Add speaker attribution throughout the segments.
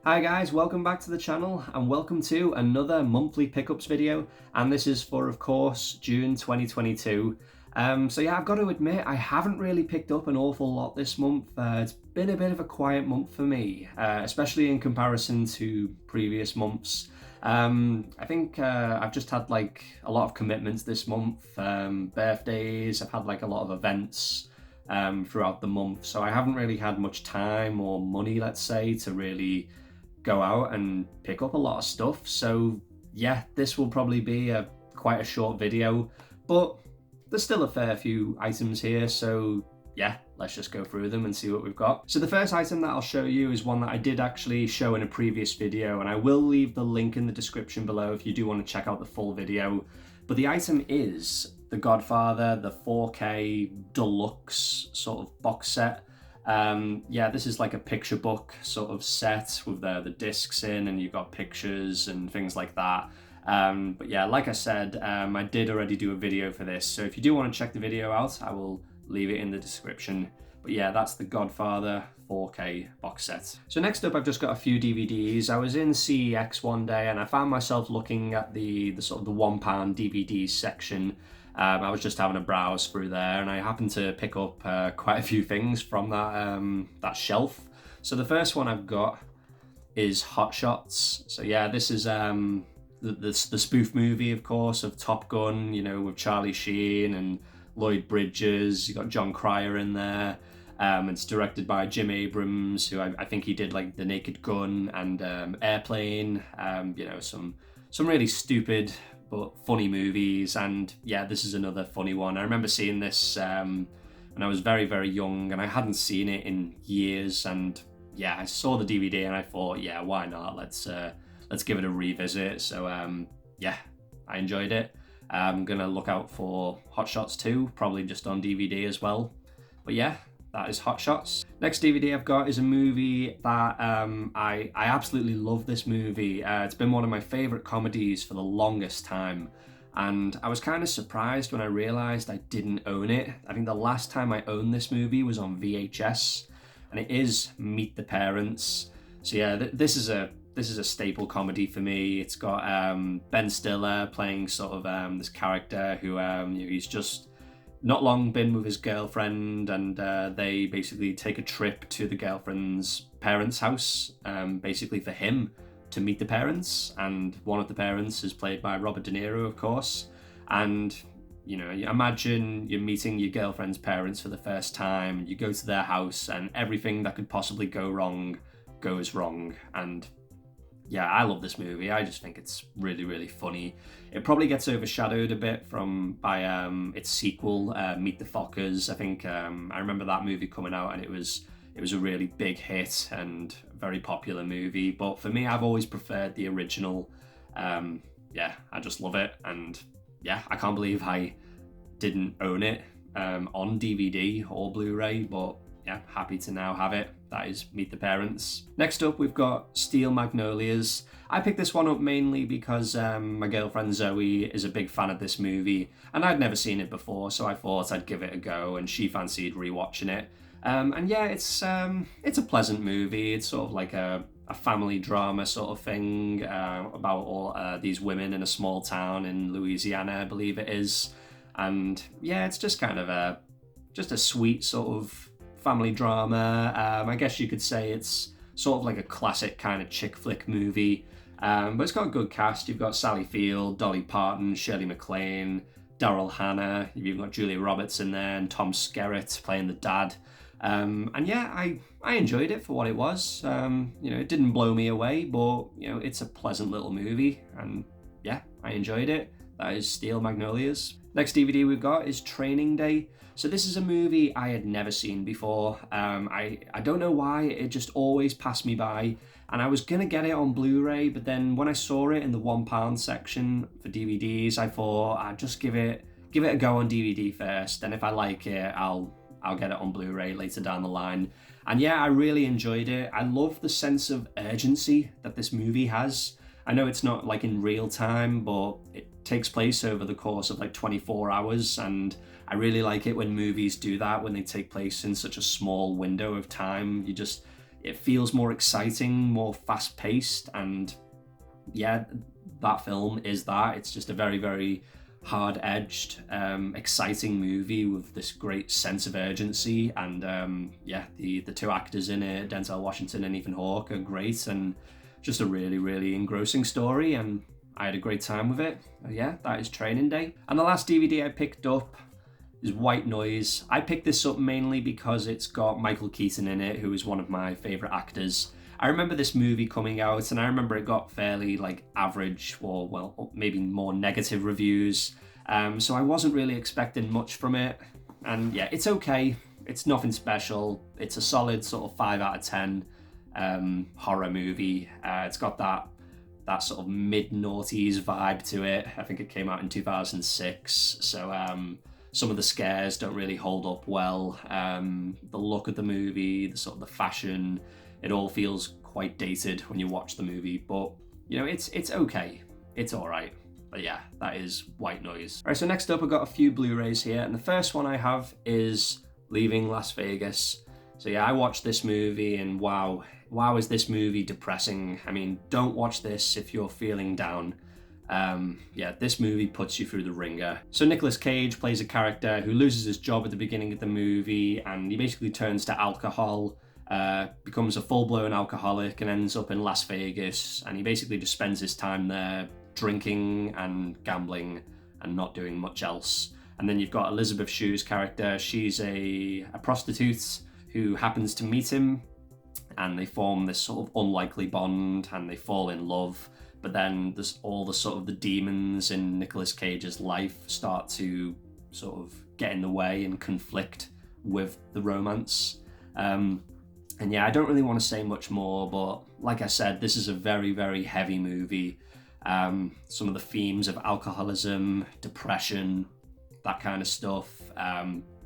Speaker 1: Hi guys, welcome back to the channel and welcome to another monthly pickups video, and this is for, of course, June 2022. So yeah, I've got to admit I haven't really picked up an awful lot this month. It's been a bit of a quiet month for me, especially in comparison to previous months. I think I've just had like a lot of commitments this month, birthdays, I've had like a lot of events throughout the month, so I haven't really had much time or money, let's say, to really go out and pick up a lot of stuff. So yeah, this will probably be quite a short video, but there's still a fair few items here, so yeah, let's just go through them and see what we've got. So the first item that I'll show you is one that I did actually show in a previous video, and I will leave the link in the description below if you do want to check out the full video. But the item is The Godfather, the 4K deluxe sort of box set. Yeah, this is like a picture book sort of set with the discs in, and you've got pictures and things like that. But yeah, like I said, I did already do a video for this, so if you do want to check the video out, I will leave it in the description. But yeah, that's the Godfather 4K box set. So next up, I've just got a few DVDs. I was in CEX one day and I found myself looking at the sort of the £1 DVD section. I was just having a browse through there and I happened to pick up quite a few things from that shelf. So the first one I've got is Hot Shots. So yeah, this is the spoof movie, of course, of Top Gun, you know, with Charlie Sheen and Lloyd Bridges. You got John Cryer in there. It's directed by Jim Abrams, who I think he did like The Naked Gun and Airplane. You know, some really stupid but funny movies, and yeah, this is another funny one. I remember seeing this when I was very, very young, and I hadn't seen it in years, and yeah, I saw the DVD and I thought, yeah, why not? Let's give it a revisit. So yeah, I enjoyed it. I'm gonna look out for Hot Shots 2, probably just on DVD as well. But yeah, that is Hot Shots. Next DVD I've got is a movie that I absolutely love this movie. It's been one of my favorite comedies for the longest time. And I was kind of surprised when I realized I didn't own it. I think the last time I owned this movie was on VHS, and it is Meet the Parents. So yeah, this is a staple comedy for me. It's got Ben Stiller playing sort of this character who he's just not long been with his girlfriend, and they basically take a trip to the girlfriend's parents' house, basically for him to meet the parents. And one of the parents is played by Robert De Niro, of course. And you know, you imagine you're meeting your girlfriend's parents for the first time, you go to their house and everything that could possibly go wrong goes wrong. And yeah, I love this movie. I just think it's really, really funny. It probably gets overshadowed a bit by its sequel, Meet the Fockers. I think I remember that movie coming out, and it was a really big hit and very popular movie. But for me, I've always preferred the original. Yeah, I just love it, and yeah, I can't believe I didn't own it on DVD or Blu-ray, but yeah, happy to now have it. That is Meet the Parents. Next up, we've got Steel Magnolias. I picked this one up mainly because my girlfriend Zoe is a big fan of this movie, and I'd never seen it before, so I thought I'd give it a go, and she fancied rewatching it. And yeah, it's a pleasant movie. It's sort of like a family drama sort of thing about all these women in a small town in Louisiana, I believe it is. And yeah, it's just kind of a sweet sort of family drama. I guess you could say it's sort of like a classic kind of chick flick movie, but it's got a good cast. You've got Sally Field, Dolly Parton, Shirley MacLaine, Daryl Hannah. You've got Julia Roberts in there, and Tom Skerritt playing the dad. And yeah, I enjoyed it for what it was. You know, it didn't blow me away, but you know, it's a pleasant little movie, and yeah, I enjoyed it. That is Steel Magnolias. Next DVD we've got is Training Day. So this is a movie I had never seen before. I don't know why, it just always passed me by. And I was gonna get it on Blu-ray, but then when I saw it in the £1 section for DVDs, I thought I'd just give it a go on DVD first. And if I like it, I'll get it on Blu-ray later down the line. And yeah, I really enjoyed it. I love the sense of urgency that this movie has. I know it's not like in real time, but it takes place over the course of like 24 hours, and I really like it when movies do that, when they take place in such a small window of time. it feels more exciting, more fast-paced, and yeah, that film is that. It's just a very, very hard-edged, exciting movie with this great sense of urgency, and yeah, the two actors in it, Denzel Washington and Ethan Hawke, are great, and just a really, really engrossing story, and I had a great time with it. Yeah, that is Training Day. And the last DVD I picked up is White Noise. I picked this up mainly because it's got Michael Keaton in it, who is one of my favourite actors. I remember this movie coming out, and I remember it got fairly average, or well, maybe more negative reviews. So I wasn't really expecting much from it. And yeah, it's okay. It's nothing special. It's a solid sort of 5 out of 10 horror movie. It's got that sort of mid-noughties vibe to it. I think it came out in 2006. So some of the scares don't really hold up well. The look of the movie, the sort of the fashion, it all feels quite dated when you watch the movie, but you know, it's okay. It's all right. But yeah, that is White Noise. All right, so next up I've got a few Blu-rays here, and the first one I have is Leaving Las Vegas. So yeah, I watched this movie, and wow is this movie depressing. I mean, don't watch this if you're feeling down. Yeah, this movie puts you through the ringer. So Nicolas Cage plays a character who loses his job at the beginning of the movie, and he basically turns to alcohol, becomes a full-blown alcoholic, and ends up in Las Vegas, and he basically just spends his time there drinking and gambling and not doing much else. And then you've got Elizabeth Shue's character. She's a prostitute who happens to meet him, and they form this sort of unlikely bond, and they fall in love. But then there's all the sort of the demons in Nicolas Cage's life start to sort of get in the way and conflict with the romance. And yeah, I don't really want to say much more, but like I said, this is a very, very heavy movie. Some of the themes of alcoholism, depression, that kind of stuff,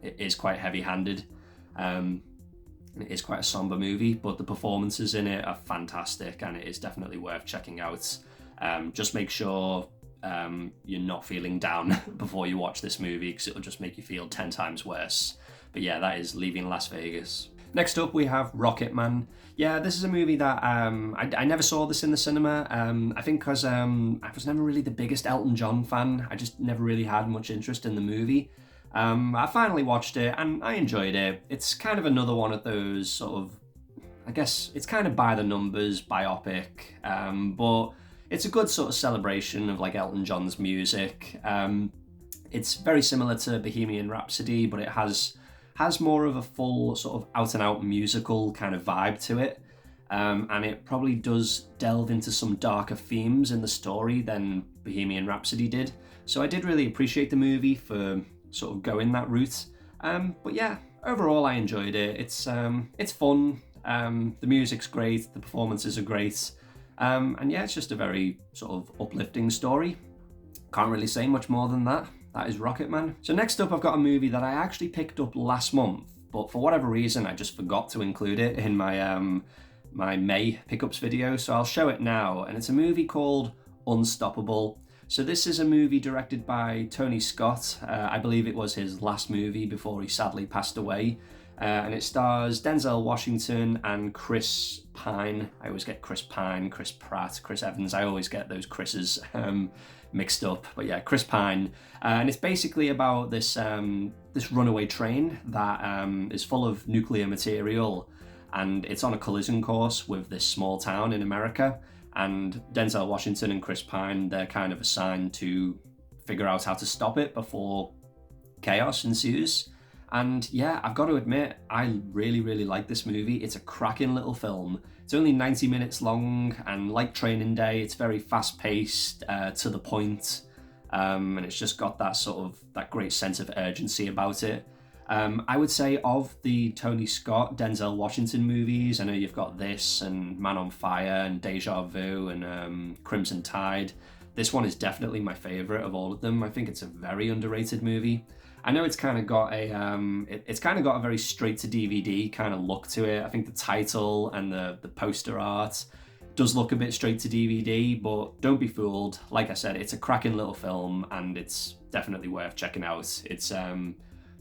Speaker 1: it is quite heavy-handed. It is quite a somber movie, but the performances in it are fantastic, and it is definitely worth checking out. Just make sure you're not feeling down before you watch this movie, because it'll just make you feel 10 times worse. But yeah, that is Leaving Las Vegas. Next up, we have Rocketman. Yeah, this is a movie that I never saw this in the cinema. I think because I was never really the biggest Elton John fan. I just never really had much interest in the movie. I finally watched it and I enjoyed it. It's kind of another one of those sort of, I guess it's kind of by the numbers biopic, but it's a good sort of celebration of Elton John's music. It's very similar to Bohemian Rhapsody, but it has more of a full sort of out and out musical kind of vibe to it. And it probably does delve into some darker themes in the story than Bohemian Rhapsody did. So I did really appreciate the movie for sort of going that route. But yeah, overall I enjoyed it. It's fun. The music's great. The performances are great. And yeah, it's just a very sort of uplifting story. Can't really say much more than that. That is Rocketman. So next up, I've got a movie that I actually picked up last month, but for whatever reason, I just forgot to include it in my my May pickups video. So I'll show it now, and it's a movie called Unstoppable. So this is a movie directed by Tony Scott. I believe it was his last movie before he sadly passed away. And it stars Denzel Washington and Chris Pine. I always get Chris Pine, Chris Pratt, Chris Evans. I always get those Chris's mixed up. But yeah, Chris Pine. And it's basically about this runaway train that is full of nuclear material. And it's on a collision course with this small town in America. And Denzel Washington and Chris Pine, they're kind of assigned to figure out how to stop it before chaos ensues. And yeah, I've got to admit, I really, really like this movie. It's a cracking little film. It's only 90 minutes long, and like Training Day, it's very fast-paced, to the point, and it's just got that great sense of urgency about it. I would say of the Tony Scott, Denzel Washington movies, I know you've got this, and Man on Fire, and Deja Vu, and Crimson Tide. This one is definitely my favourite of all of them. I think it's a very underrated movie. I know it's kind of got a very straight to DVD kind of look to it. I think the title and the poster art does look a bit straight to DVD, but don't be fooled. Like I said, it's a cracking little film, and it's definitely worth checking out. It's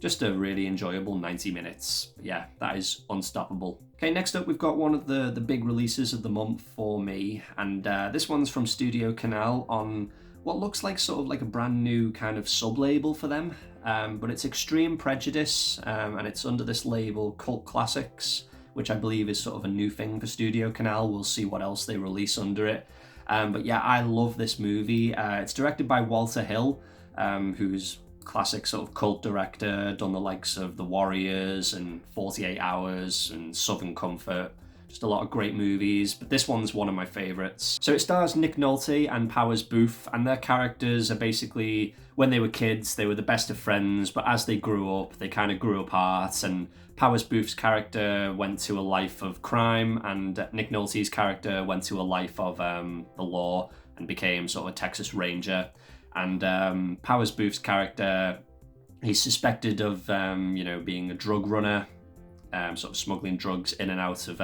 Speaker 1: just a really enjoyable 90 minutes. Yeah, that is unstoppable. Okay, next up we've got one of the big releases of the month for me, and this one's from Studio Canal on what looks like sort of like a brand new kind of sub-label for them, but it's Extreme Prejudice, and it's under this label Cult Classics, which I believe is sort of a new thing for Studio Canal. We'll see what else they release under it. But yeah, I love this movie. It's directed by Walter Hill, who's classic sort of cult director, done the likes of The Warriors and 48 Hours and Southern Comfort. Just a lot of great movies, but this one's one of my favourites. So it stars Nick Nolte and Powers Booth, and their characters are basically, when they were kids, they were the best of friends, but as they grew up, they kind of grew apart, and Powers Booth's character went to a life of crime, and Nick Nolte's character went to a life of the law and became sort of a Texas Ranger. And Powers Booth's character, he's suspected of, being a drug runner, sort of smuggling drugs in and out of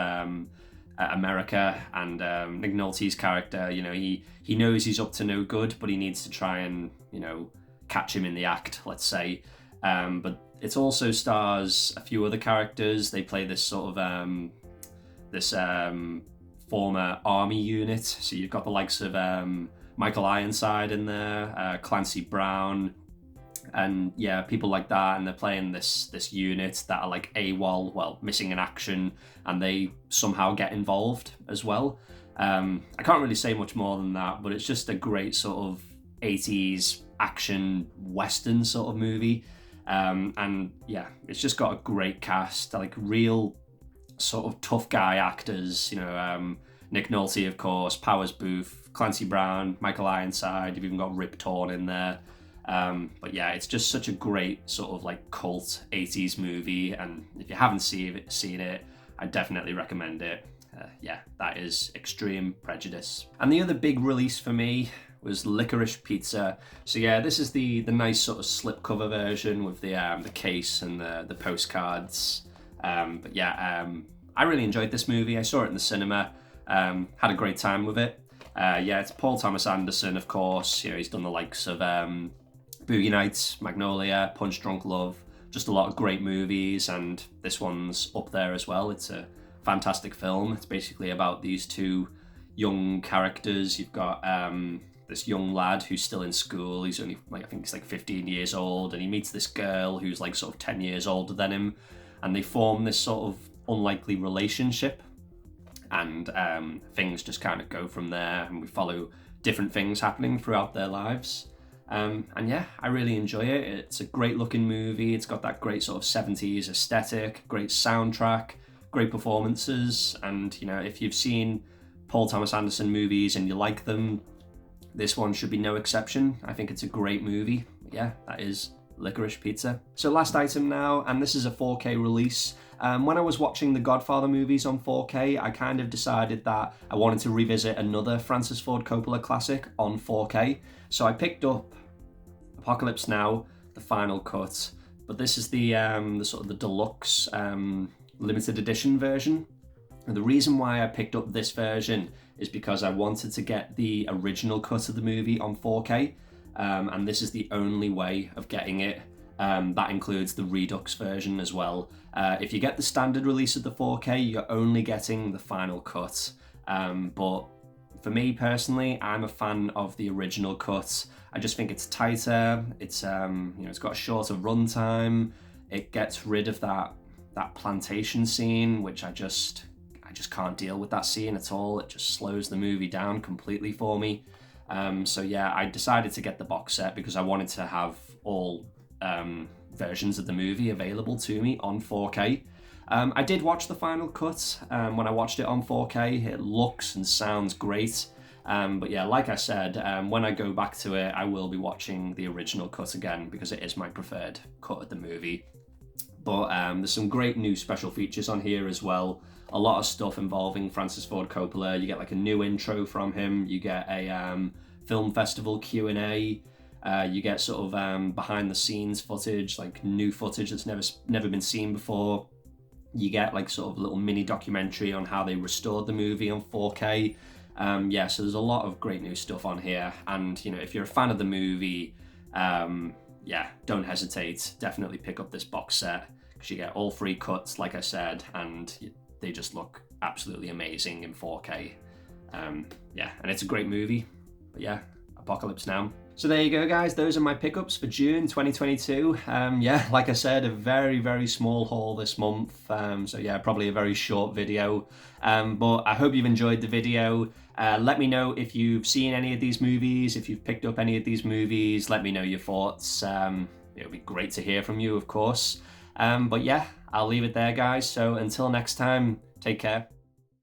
Speaker 1: America. And Nick Nolte's character, he knows he's up to no good, but he needs to try and, catch him in the act, let's say. But it also stars a few other characters. They play this sort of, former army unit. So you've got the likes of Michael Ironside in there, Clancy Brown, and yeah, people like that, and they're playing this unit that are like AWOL, well, missing in action, and they somehow get involved as well. I can't really say much more than that, but it's just a great sort of 80s action western sort of movie. And yeah, it's just got a great cast, like real sort of tough guy actors, Nick Nolte, of course, Powers Booth, Clancy Brown, Michael Ironside. You've even got Rip Torn in there. But yeah, it's just such a great sort of like cult 80s movie, and if you haven't seen it, I definitely recommend it. Yeah, that is Extreme Prejudice. And the other big release for me was Licorice Pizza. So yeah, this is the nice sort of slipcover version with the case and the postcards. But yeah, I really enjoyed this movie. I saw it in the cinema. Had a great time with it. Yeah, it's Paul Thomas Anderson, of course. He's done the likes of Boogie Nights, Magnolia, Punch Drunk Love, just a lot of great movies, and this one's up there as well. It's a fantastic film. It's basically about these two young characters. You've got this young lad who's still in school. He's only, I think he's like 15 years old, and he meets this girl who's like sort of 10 years older than him, and they form this sort of unlikely relationship. And things just kind of go from there, and we follow different things happening throughout their lives. And yeah, I really enjoy it. It's a great looking movie. It's got that great sort of 70s aesthetic, great soundtrack, great performances. And, if you've seen Paul Thomas Anderson movies and you like them, this one should be no exception. I think it's a great movie. Yeah, that is Licorice Pizza. So last item now, and this is a 4K release. When I was watching the Godfather movies on 4K, I kind of decided that I wanted to revisit another Francis Ford Coppola classic on 4K. So I picked up Apocalypse Now, the final cut, but this is the sort of the deluxe limited edition version. And the reason why I picked up this version is because I wanted to get the original cut of the movie on 4K, and this is the only way of getting it. That includes the Redux version as well. If you get the standard release of the 4K, you're only getting the final cut. But for me personally, I'm a fan of the original cut. I just think it's tighter. It's it's got a shorter runtime. It gets rid of that plantation scene, which I just can't deal with that scene at all. It just slows the movie down completely for me. So yeah, I decided to get the box set because I wanted to have all versions of the movie available to me on 4K. I did watch the final cut. When I watched it on 4K, it looks and sounds great. But yeah, like I said, when I go back to it, I will be watching the original cut again because it is my preferred cut of the movie. But there's some great new special features on here as well. A lot of stuff involving Francis Ford Coppola. You get like a new intro from him. You get a film festival Q&A. You get sort of behind the scenes footage, like new footage that's never been seen before. You get like sort of a little mini documentary on how they restored the movie on 4K. Yeah, so there's a lot of great new stuff on here. And, if you're a fan of the movie, yeah, don't hesitate. Definitely pick up this box set because you get all 3 cuts, like I said, and they just look absolutely amazing in 4K. Yeah, and it's a great movie. But yeah, Apocalypse Now. So there you go, guys. Those are my pickups for June 2022. Yeah, like I said, a very, very small haul this month. So yeah, probably a very short video. But I hope you've enjoyed the video. Let me know if you've seen any of these movies, if you've picked up any of these movies. Let me know your thoughts. It would be great to hear from you, of course. But yeah, I'll leave it there, guys. So until next time, take care.